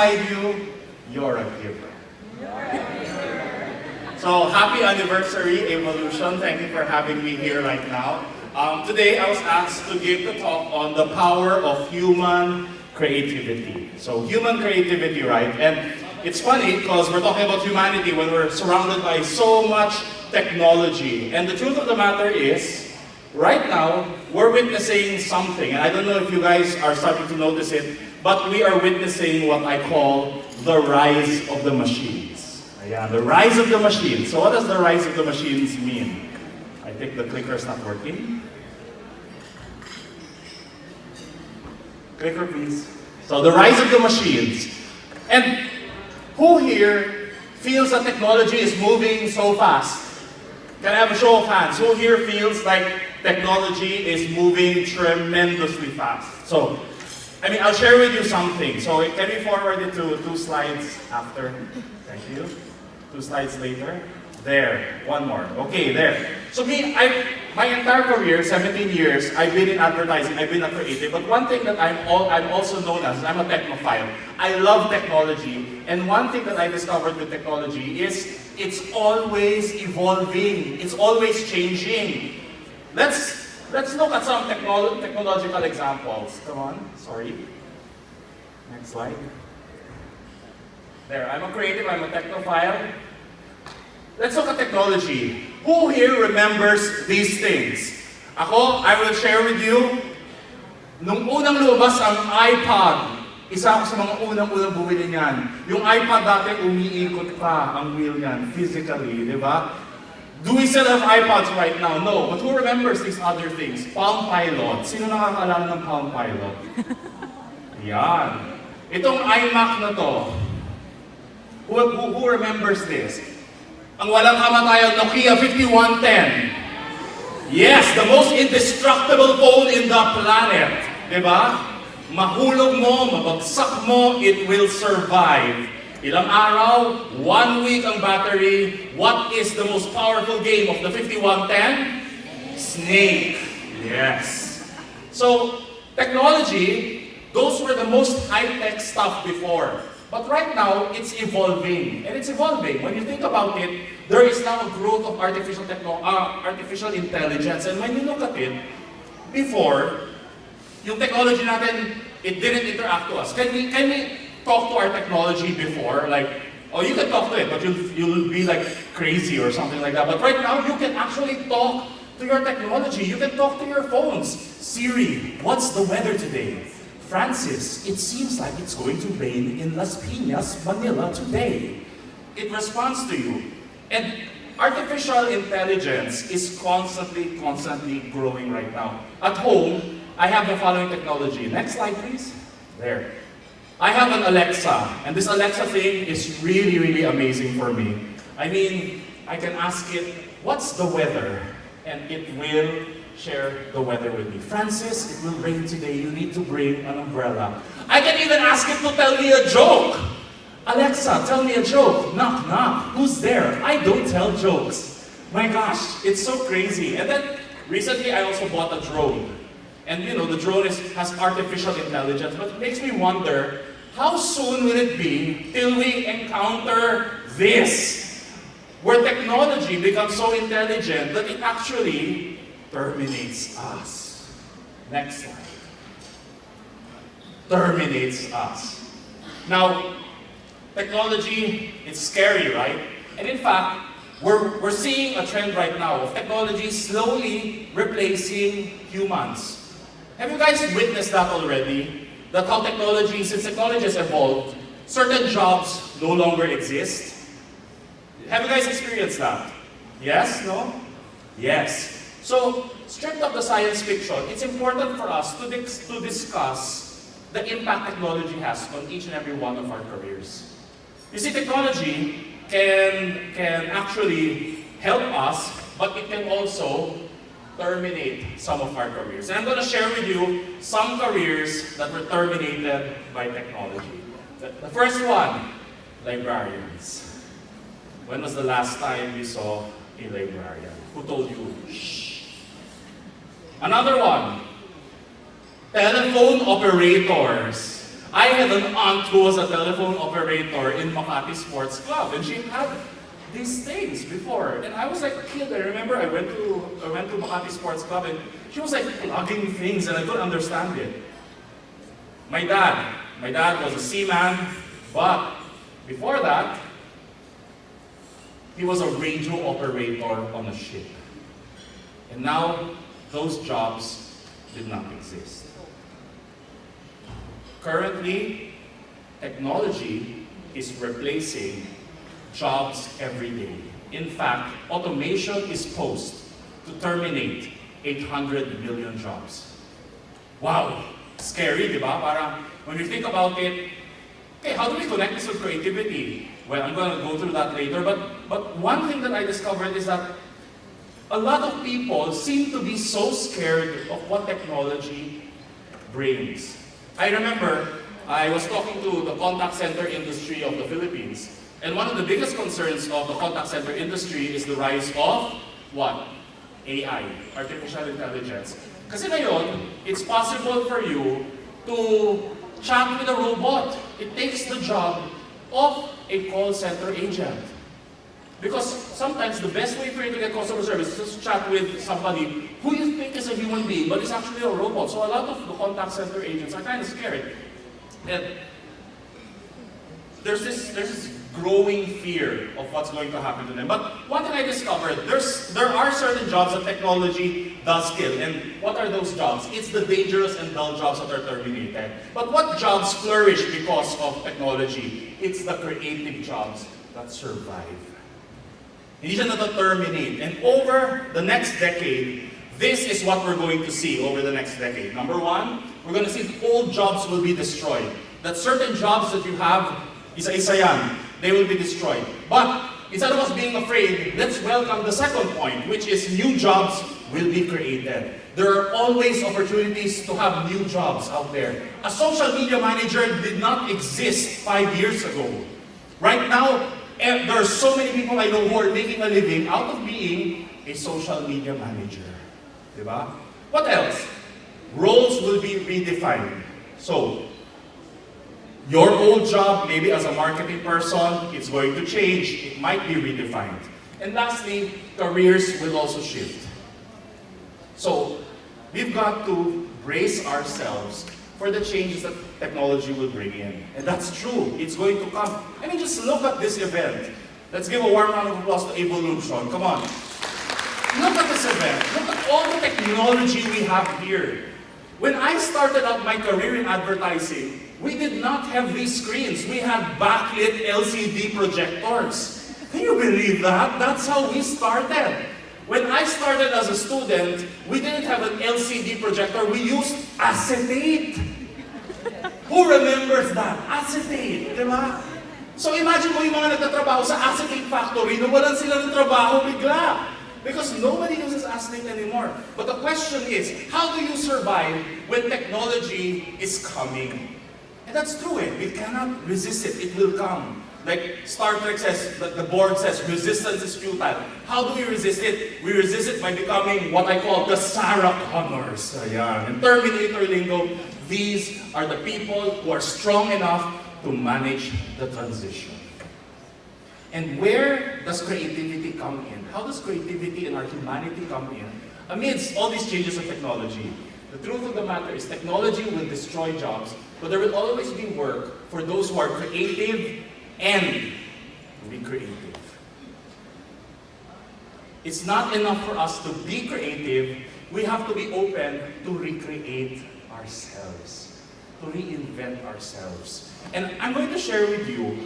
inside you, you're a giver. So happy anniversary, Evolution. Thank you for having me here right now. Today I was asked to give the talk on the power of human creativity. So human creativity, right? And it's funny because we're talking about humanity when we're surrounded by so much technology. And the truth of the matter is, right now, we're witnessing something. And I don't know if you guys are starting to notice it, but we are witnessing what I call the rise of the machines. Yeah, the rise of the machines. So what does the rise of the machines mean? I think the clicker's not working. Clicker, please. So the rise of the machines. And who here feels that technology is moving so fast? Can I have a show of hands? Who here feels like technology is moving tremendously fast? So, I'll share with you something. So can we forward it to 2 slides after? Thank you. 2 slides later. There. One more. Okay, there. So my entire career, 17 years, I've been in advertising, I've been a creative. But one thing that I'm also known as, I'm a technophile. I love technology. And one thing that I discovered with technology is it's always evolving. It's always changing. Let's look at some technological examples. Come on, sorry. Next slide. There, I'm a creative, I'm a technophile. Let's look at technology. Who here remembers these things? Ako, I will share with you, nung unang lumabas ang iPod, isa ako sa mga unang bumili niyan. Yung iPod dati, umiikot pa ang wheel niyan, physically, di ba? Do we still have iPods right now? No. But who remembers these other things? Palm Pilot. Sino nakakaalala ng Palm Pilot? Yan. Itong iMac na to. Who remembers this? Ang walang kamatayang Nokia 5110. Yes, the most indestructible phone in the planet. Diba? Mahulog mo, mabagsak mo, it will survive. Ilang araw, 1 week ang battery. What is the most powerful game of the 5110? Snake. Yes. So, technology, those were the most high-tech stuff before. But right now, it's evolving. And it's evolving. When you think about it, there is now a growth of artificial intelligence. And when you look at it, before, yung technology natin, it didn't interact to us. Can we talk to our technology before? Like, oh, you can talk to it, but you'll be like crazy or something like that. But right now, you can actually talk to your technology. You can talk to your phones. Siri, what's the weather today? Francis, it seems like it's going to rain in Las Piñas, Manila today. It responds to you. And artificial intelligence is constantly growing right now. At home, I have the following technology. Next slide, please. There. I have an Alexa, and this Alexa thing is really amazing for me. I can ask it, what's the weather? And it will share the weather with me. Francis, it will rain today. You need to bring an umbrella. I can even ask it to tell me a joke. Alexa, tell me a joke. Knock, knock. Who's there? I don't tell jokes. My gosh, it's so crazy. And then recently I also bought a drone. And the drone has artificial intelligence, but it makes me wonder, how soon will it be till we encounter this? Where technology becomes so intelligent that it actually terminates us. Next slide. Terminates us. Now, technology, it's scary, right? And in fact, we're seeing a trend right now of technology slowly replacing humans. Have you guys witnessed that already? That how since technology has evolved, certain jobs no longer exist? Have you guys experienced that? Yes? No? Yes. So, stripped of the science fiction, it's important for us to discuss the impact technology has on each and every one of our careers. You see, technology can actually help us, but it can also terminate some of our careers. And I'm going to share with you some careers that were terminated by technology. The first one, librarians. When was the last time you saw a librarian? Who told you, shh? Another one, telephone operators. I had an aunt who was a telephone operator in Makati Sports Club, and she had these things before. And I was like a kid. I remember I went to Makati Sports Club, and she was like plugging things, and I couldn't understand it. My dad was a seaman, but before that, he was a radio operator on a ship. And now, those jobs did not exist. Currently, technology is replacing jobs every day. In fact, automation is poised to terminate 800 million jobs. Wow! Scary, di ba? Parang, when you think about it, okay, how do we connect this with creativity? Well, I'm going to go through that later, but one thing that I discovered is that a lot of people seem to be so scared of what technology brings. I remember I was talking to the contact center industry of the Philippines, and one of the biggest concerns of the contact center industry is the rise of what? AI, artificial intelligence. Kasi ngayon, it's possible for you to chat with a robot. It takes the job of a call center agent. Because sometimes the best way for you to get customer service is to chat with somebody who you think is a human being, but is actually a robot. So a lot of the contact center agents are kind of scared. And there's this growing fear of what's going to happen to them. But one thing I discovered, there are certain jobs that technology does kill. And what are those jobs? It's the dangerous and dull jobs that are terminated. But what jobs flourish because of technology? It's the creative jobs that survive. Hindi siya nata-terminate. And over the next decade, this is what we're going to see over the next decade. Number one, we're going to see old jobs will be destroyed. That certain jobs that you have, isa-isa yan, they will be destroyed. But instead of us being afraid, let's welcome the second point, which is new jobs will be created. There are always opportunities to have new jobs out there. A social media manager did not exist 5 years ago. Right now, there are so many people I know who are making a living out of being a social media manager. Diba? What else? Roles will be redefined. So, your old job, maybe as a marketing person, it's going to change. It might be redefined. And lastly, careers will also shift. So, we've got to brace ourselves for the changes that technology will bring in. And that's true. It's going to come. I mean, just look at this event. Let's give a warm round of applause to Evolution. Come on. Look at this event. Look at all the technology we have here. When I started out my career in advertising, we did not have these screens. We had backlit LCD projectors. Can you believe that? That's how we started. When I started as a student, we didn't have an LCD projector. We used acetate. Who remembers that? Acetate, di ba? So imagine mo yung mga nagtatrabaho sa acetate factory na walang sila ng trabaho bigla. Because nobody uses acetate anymore. But the question is, how do you survive when technology is coming? And that's true eh. We cannot resist it. It will come. Like Star Trek says, the board says, resistance is futile. How do we resist it? We resist it by becoming what I call the Sarah Connors. Ayan. In Terminator lingo, these are the people who are strong enough to manage the transition. And where does creativity come in? How does creativity and our humanity come in amidst all these changes of technology? The truth of the matter is technology will destroy jobs, but there will always be work for those who are creative and be creative. It's not enough for us to be creative. We have to be open to recreate ourselves, to reinvent ourselves. And I'm going to share with you,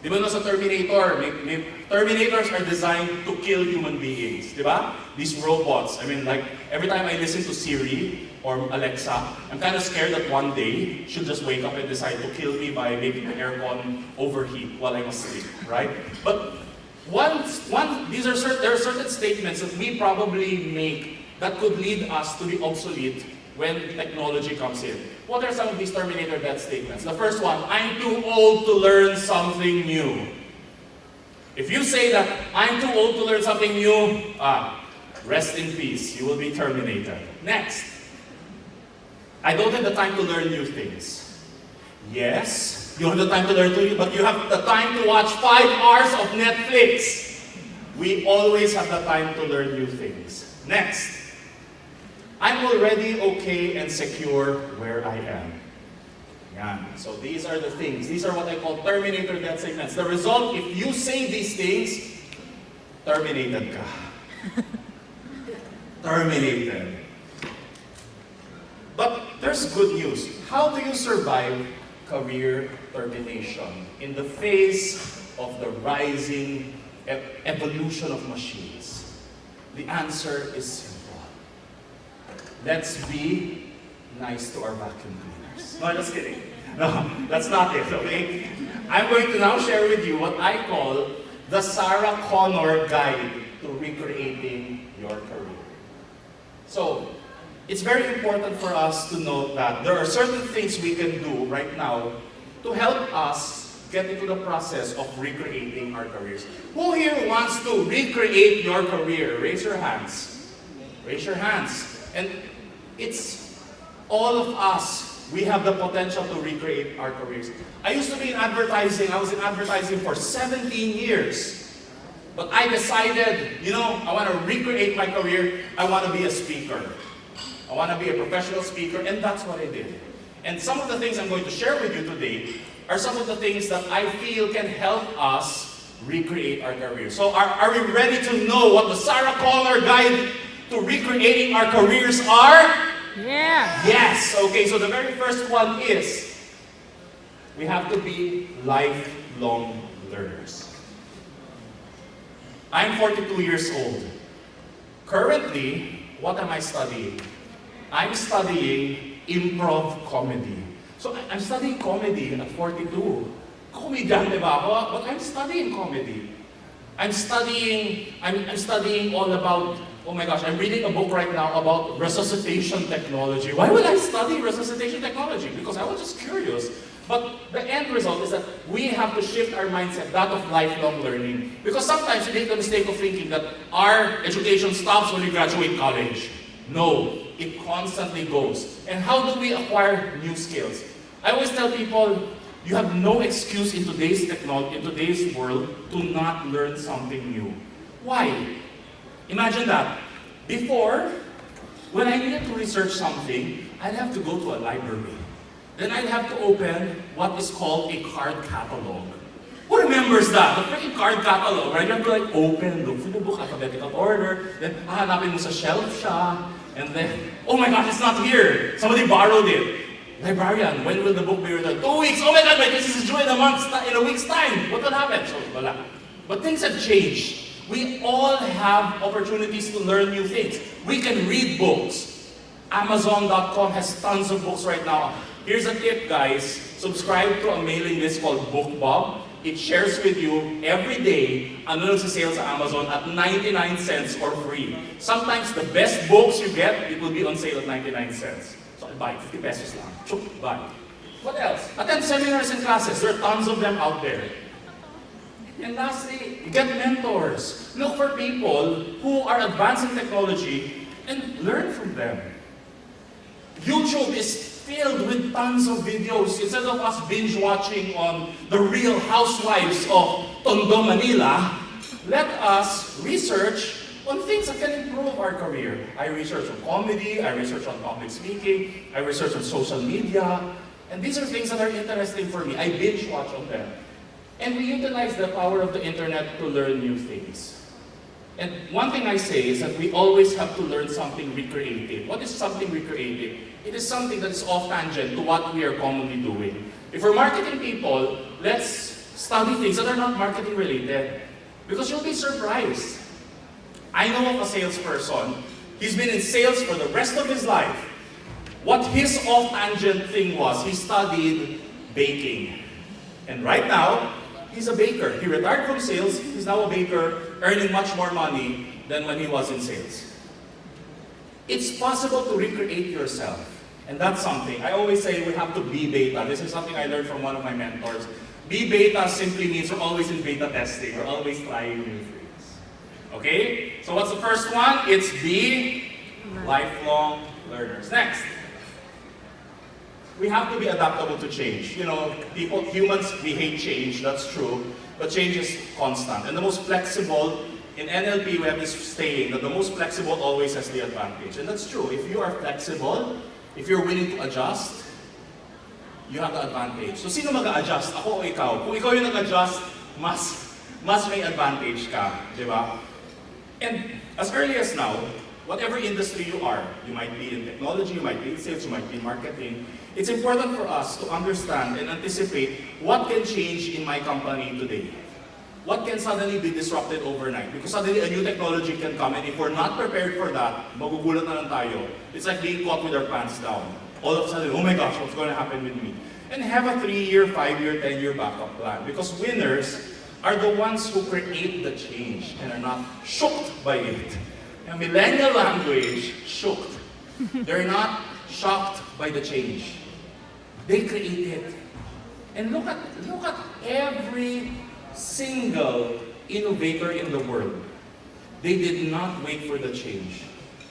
di ba no sa Terminator, Terminators are designed to kill human beings, di ba? These robots, I mean like, every time I listen to Siri or Alexa, I'm kind of scared that one day she'll just wake up and decide to kill me by making the aircon overheat while I'm asleep, right? But there are certain statements that we probably make that could lead us to be obsolete when technology comes in. What are some of these Terminator death statements? The first one, I'm too old to learn something new. If you say that, I'm too old to learn something new, rest in peace, you will be terminated. Next, I don't have the time to learn new things. Yes, you have the time to learn to read, but you have the time to watch 5 hours of Netflix. We always have the time to learn new things. Next, I'm already okay and secure where I am. Yan. So these are the things. These are what I call Terminator death segments. The result, if you say these things, terminated ka. Terminated. But there's good news. How do you survive career termination in the face of the rising evolution of machines? The answer is simple. Let's be nice to our vacuum cleaners. No, just kidding. No, that's not it, okay? I'm going to now share with you what I call the Sarah Connor Guide to Recreating Your Career. So, it's very important for us to note that there are certain things we can do right now to help us get into the process of recreating our careers. Who here wants to recreate your career? Raise your hands. Raise your hands. And it's all of us. We have the potential to recreate our careers. I used to be in advertising. I was in advertising for 17 years. But I decided, I want to recreate my career. I want to be a speaker. I want to be a professional speaker, and that's what I did. And some of the things I'm going to share with you today are some of the things that I feel can help us recreate our career. So are we ready to know what the Sarah Connor Guide to Recreating Our Careers are? Yeah. Yes. Okay, so the very first one is we have to be lifelong learners. I'm 42 years old. Currently, what am I studying? I'm studying improv comedy. So I'm studying comedy at 42. Comedian, diba ako? But I'm studying comedy. I'm studying all about, oh my gosh, I'm reading a book right now about resuscitation technology. Why would I study resuscitation technology? Because I was just curious. But the end result is that we have to shift our mindset, that of lifelong learning. Because sometimes we make the mistake of thinking that our education stops when we graduate college. No, it constantly goes. And how do we acquire new skills? I always tell people, you have no excuse in today's technology, in today's world, to not learn something new. Why? Imagine that. Before, when I needed to research something, I'd have to go to a library. Then I'd have to open what is called a card catalog. Who remembers that? The freaking card catalog, right? You have to open, look for the book, alphabetical order, then hahanapin mo sa shelf siya, and then, oh my gosh, it's not here! Somebody borrowed it. Librarian, when will the book be returned? 2 weeks! Oh my God, my thesis is due in a week's time! What will happen? So, wala. But things have changed. We all have opportunities to learn new things. We can read books. Amazon.com has tons of books right now. Here's a tip, guys. Subscribe to a mailing list called BookBob. It shares with you every day ano nagsisale sa Amazon at 99 cents or free. Sometimes the best books you get, it will be on sale at 99 cents. So I buy 50 pesos lang. Chuk, buy. What else? Attend seminars and classes. There are tons of them out there. And lastly, get mentors. Look for people who are advancing technology and learn from them. YouTube is filled with tons of videos. Instead of us binge watching on the Real Housewives of Tondo, Manila, let us research on things that can improve our career. I research on comedy, I research on public speaking, I research on social media, and these are things that are interesting for me. I binge watch on them. And we utilize the power of the internet to learn new things. And one thing I say is that we always have to learn something recreative. What is something recreative? It is something that is off tangent to what we are commonly doing. If we're marketing people, let's study things that are not marketing related. Because you'll be surprised. I know of a salesperson. He's been in sales for the rest of his life. What his off tangent thing was, he studied baking. And right now, he's a baker. He retired from sales. He's now a baker, earning much more money than when he was in sales. It's possible to recreate yourself. And that's something. I always say we have to be beta. This is something I learned from one of my mentors. Be beta simply means we're always in beta testing. We're always trying new things. Okay? So what's the first one? It's be lifelong learners. Next. we have to be adaptable to change. You know, humans, we hate change, that's true, but change is constant. And the most flexible, in NLP we have this saying that the most flexible always has the advantage. And that's true. If you are flexible, if you're willing to adjust, you have the advantage. So sino mag-a-adjust? Ako o ikaw? Kung ikaw yung nag-adjust, mas may advantage ka, di ba? And as early as now, whatever industry you are, you might be in technology, you might be in sales, you might be in marketing, it's important for us to understand and anticipate what can change in my company today. What can suddenly be disrupted overnight? Because suddenly a new technology can come, and if we're not prepared for that, magugulat na lang tayo. It's like being caught with our pants down. All of a sudden, oh my gosh, what's going to happen with me? And have a 3-year, 5-year, 10-year backup plan. Because winners are the ones who create the change and are not shocked by it. And millennial language, shocked. They're not shocked by the change. They create it. And look at every single innovator in the world. They did not wait for the change.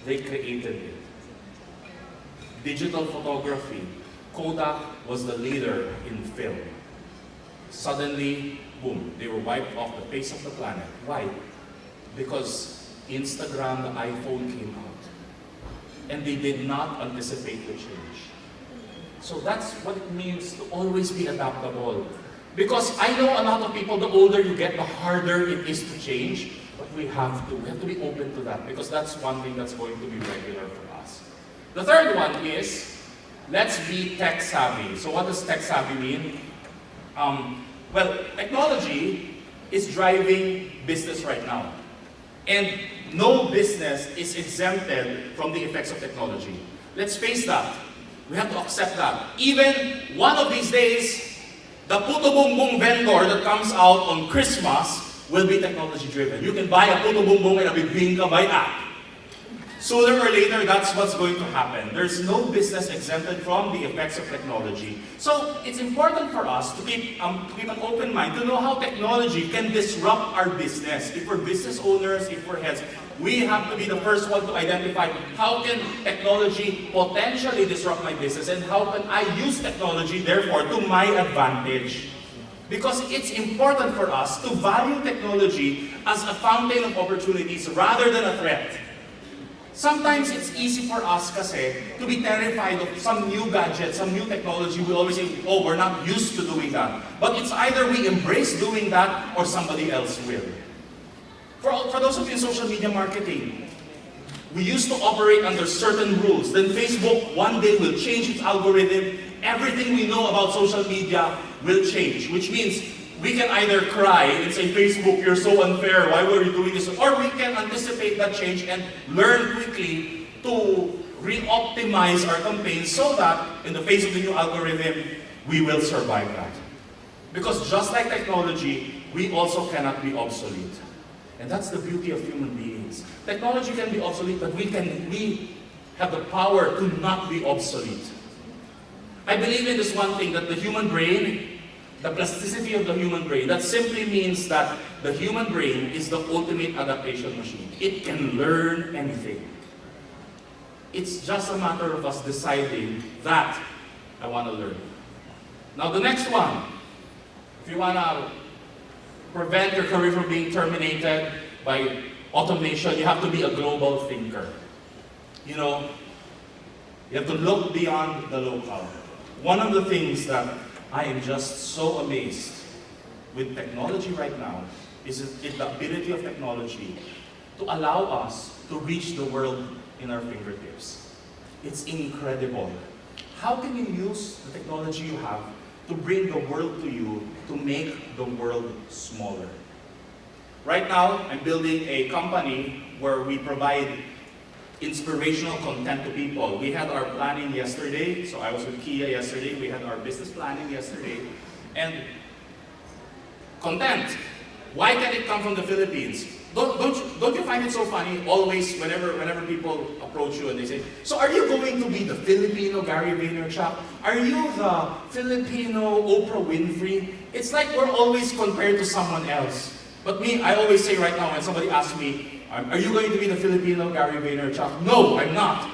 They created it. Digital photography. Kodak was the leader in film. Suddenly, boom, they were wiped off the face of the planet. Why? Because Instagram, the iPhone came out. And they did not anticipate the change. So that's what it means to always be adaptable. Because I know a lot of people, the older you get, the harder it is to change. But we have to be open to that, because that's one thing that's going to be regular for us. The third one is, let's be tech savvy. So what does tech savvy mean? Well, technology is driving business right now. And no business is exempted from the effects of technology. Let's face that. We have to accept that. Even one of these days, the Puto Bumbong vendor that comes out on Christmas will be technology driven. You can buy a Puto Bumbong and a Bibingka by app. Sooner or later, that's what's going to happen. There's no business exempted from the effects of technology. So it's important for us to keep an open mind, to know how technology can disrupt our business. If we're business owners, if we're heads, we have to be the first one to identify how can technology potentially disrupt my business, and how can I use technology, therefore, to my advantage. Because it's important for us to value technology as a fountain of opportunities rather than a threat. Sometimes it's easy for us kasi to be terrified of some new gadget, some new technology. We always say, oh, we're not used to doing that. But it's either we embrace doing that or somebody else will. For those of you in social media marketing, we used to operate under certain rules. Then Facebook one day will change its algorithm. Everything we know about social media will change, which means we can either cry and say, Facebook, you're so unfair, why were you doing this? Or we can anticipate that change and learn quickly to re-optimize our campaigns so that in the face of the new algorithm, we will survive that. Because just like technology, we also cannot be obsolete. And that's the beauty of human beings. Technology can be obsolete, but we have the power to not be obsolete. I believe in this one thing, that the human brain, the plasticity of the human brain, that simply means that the human brain is the ultimate adaptation machine. It can learn anything. It's just a matter of us deciding that I want to learn. Now the next one, if you want to prevent your career from being terminated by automation, you have to be a global thinker. You know, you have to look beyond the local. One of the things that I am just so amazed with technology right now is the ability of technology to allow us to reach the world in our fingertips. It's incredible. How can you use the technology you have to bring the world to you, to make the world smaller? Right now, I'm building a company where we provide inspirational content to people. We had our planning yesterday, so I was with Kia yesterday, we had our business planning yesterday, and content. Why can it come from the Philippines? Don't you find it so funny always whenever people approach you and they say, so are you going to be the Filipino Gary Vaynerchuk? Are you the Filipino Oprah Winfrey? It's like we're always compared to someone else. But me, I always say right now when somebody asks me, are you going to be the Filipino Gary Vaynerchuk? No, I'm not.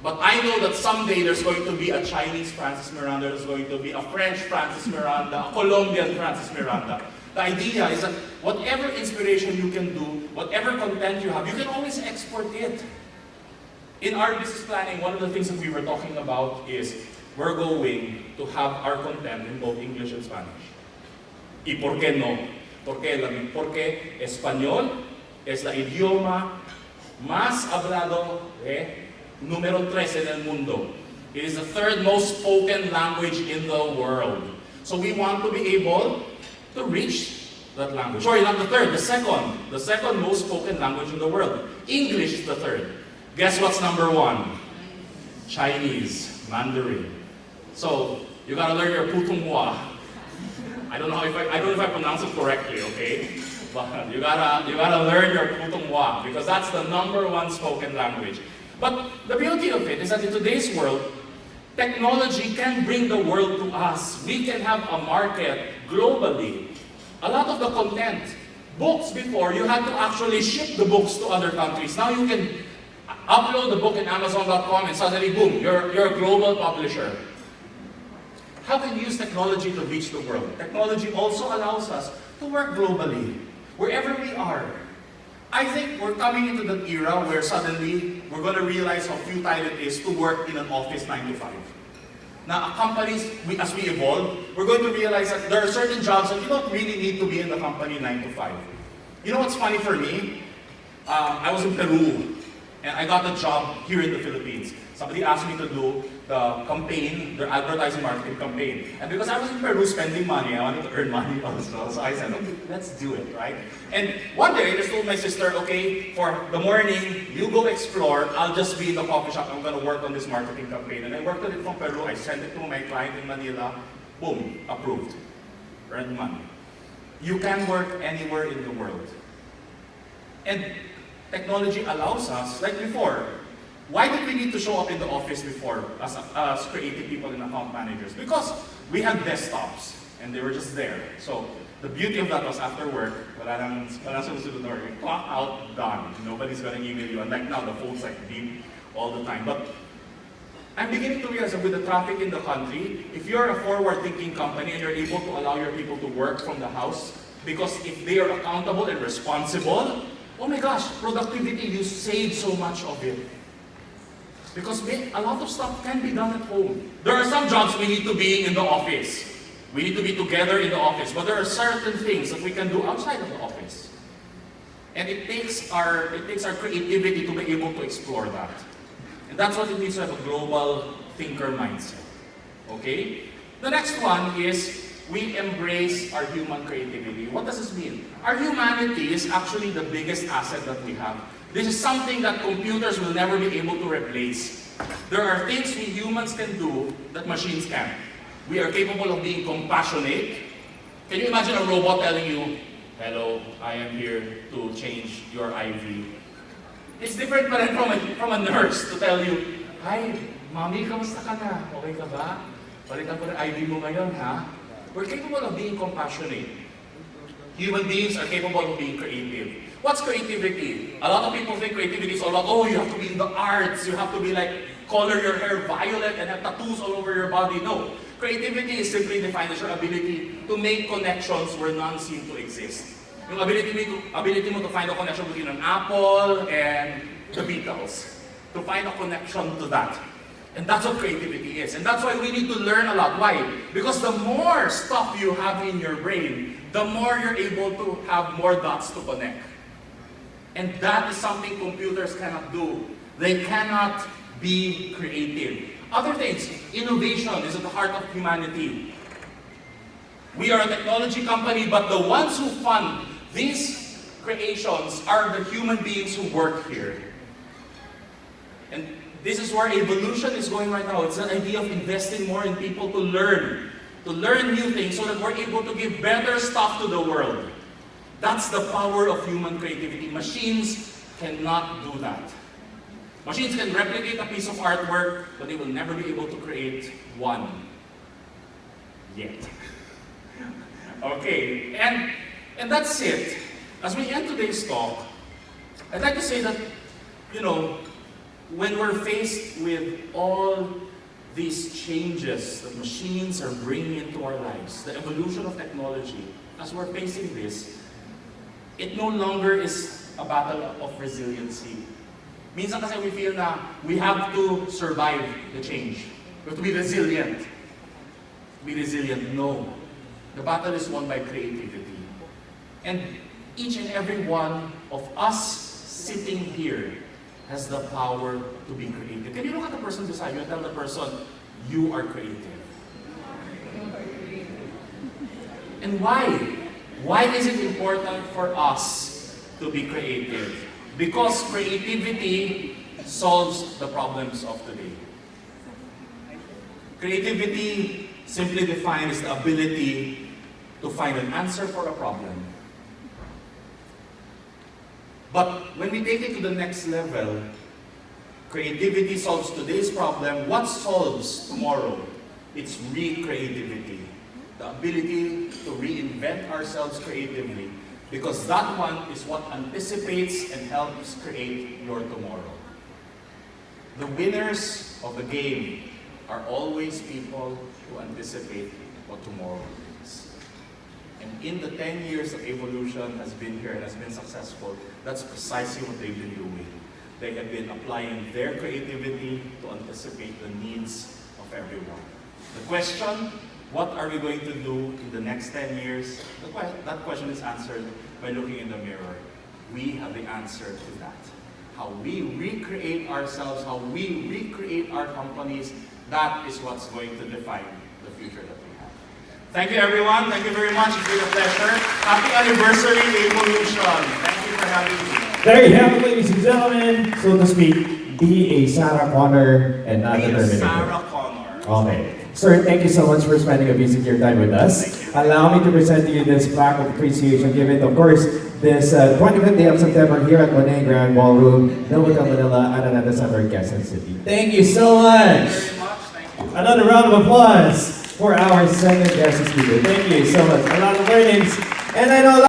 But I know that someday there's going to be a Chinese Francis Miranda, there's going to be a French Francis Miranda, a Colombian Francis Miranda. The idea is that whatever inspiration you can do, whatever content you have, you can always export it. In our business planning, one of the things that we were talking about is we're going to have our content in both English and Spanish. ¿Y por qué no? Porque español es la idioma más hablado número 3 en el mundo. It is the third most spoken language in the world. So we want to be able to reach that language. Sorry, not the third, the second. The second most spoken language in the world. English is the third. Guess what's number 1? Chinese, Mandarin. So you gotta learn your putonghua. I don't know if I pronounce it correctly, okay? But you gotta learn your putonghua because that's the number 1 spoken language. But the beauty of it is that in today's world, technology can bring the world to us. We can have a market globally. A lot of the content, books before, you had to actually ship the books to other countries. Now you can upload the book in Amazon.com and suddenly, boom, you're a global publisher. How can you use technology to reach the world? Technology also allows us to work globally, wherever we are. I think we're coming into that era where suddenly we're going to realize how futile it is to work in an office 9 to 5. Now, companies, as we evolve, we're going to realize that there are certain jobs that you don't really need to be in the company 9 to 5. You know what's funny for me? I was in Peru, and I got a job here in the Philippines. Somebody asked me to do the campaign, their advertising marketing campaign. And because I was in Peru spending money, I wanted to earn money also. So I said, okay, let's do it, right? And one day I just told my sister, okay, for the morning, you go explore, I'll just be in the coffee shop, I'm gonna work on this marketing campaign. And I worked on it from Peru, I sent it to my client in Manila, boom, approved, earned money. You can work anywhere in the world. And technology allows us, like before, why did we need to show up in the office before as creative people and account managers? Because we had desktops and they were just there. So the beauty of that was after work, wala nang susunod or clock out, done. Nobody's gonna email you. And like now, the phone's like beep all the time. But I'm beginning to realize that with the traffic in the country, if you're a forward-thinking company and you're able to allow your people to work from the house, because if they are accountable and responsible, oh my gosh, productivity, you save so much of it. Because a lot of stuff can be done at home. There are some jobs we need to be in the office. We need to be together in the office. But there are certain things that we can do outside of the office. And it takes our creativity to be able to explore that. And that's what it means to have a global thinker mindset. Okay? The next one is we embrace our human creativity. What does this mean? Our humanity is actually the biggest asset that we have. This is something that computers will never be able to replace. There are things we humans can do that machines can't. We are capable of being compassionate. Can you imagine a robot telling you, hello, I am here to change your IV. It's different pa rin from a nurse to tell you, hi, mommy, kamusta ka na? Okay ka ba? Balikan ko na IV mo ngayon, ha? We're capable of being compassionate. Human beings are capable of being creative. What's creativity? A lot of people think creativity is all about, oh, you have to be in the arts, you have to be like, color your hair violet and have tattoos all over your body. No. Creativity is simply defined as your ability to make connections where none seem to exist. Yung ability mo to find a connection between an apple and the Beatles. To find a connection to that. And that's what creativity is. And that's why we need to learn a lot. Why? Because the more stuff you have in your brain, the more you're able to have more dots to connect. And that is something computers cannot do. They cannot be creative. Other things, innovation is at the heart of humanity. We are a technology company, but the ones who fund these creations are the human beings who work here. And this is where evolution is going right now. It's an idea of investing more in people to learn new things so that we're able to give better stuff to the world. That's the power of human creativity. Machines cannot do that. Machines can replicate a piece of artwork, but they will never be able to create one. Yet. Okay, and that's it. As we end today's talk, I'd like to say that, when we're faced with all these changes that machines are bringing into our lives, the evolution of technology, as we're facing this, it no longer is a battle of resiliency. Minsan kasi we feel na we have to survive the change. We have to be resilient. Be resilient, no. The battle is won by creativity. And each and every one of us sitting here has the power to be creative. Can you look at the person beside you and tell the person, you are creative? And why? Why is it important for us to be creative? Because creativity solves the problems of today. Creativity simply defined is the ability to find an answer for a problem. But when we take it to the next level, creativity solves today's problem. What solves tomorrow? It's re-creativity. The ability to reinvent ourselves creatively. Because that one is what anticipates and helps create your tomorrow. The winners of the game are always people who anticipate what tomorrow is. And in the 10 years of evolution has been here and has been successful, that's precisely what they've been doing. They have been applying their creativity to anticipate the needs of everyone. The question, what are we going to do in the next 10 years? That question is answered by looking in the mirror. We have the answer to that. How we recreate ourselves, how we recreate our companies, that is what's going to define the future that we have. Thank you everyone. Thank you very much. It's been a pleasure. Happy anniversary, Evolution. Thank you for having me. There you have it, ladies and gentlemen. So to speak, be a Sarah Connor and not a Terminator. Sarah Connor. Okay. Sir, thank you so much for spending a bit of your time with us. Allow me to present to you this plaque of appreciation given, of course, this 25th day of September here at Monet Grand Ballroom, Novotel Manila, Araneta Center, Quezon City. Thank you so much. Thank you very much. Thank you. Another round of applause for our second guest speaker. Thank you so much. A lot of learnings. And I know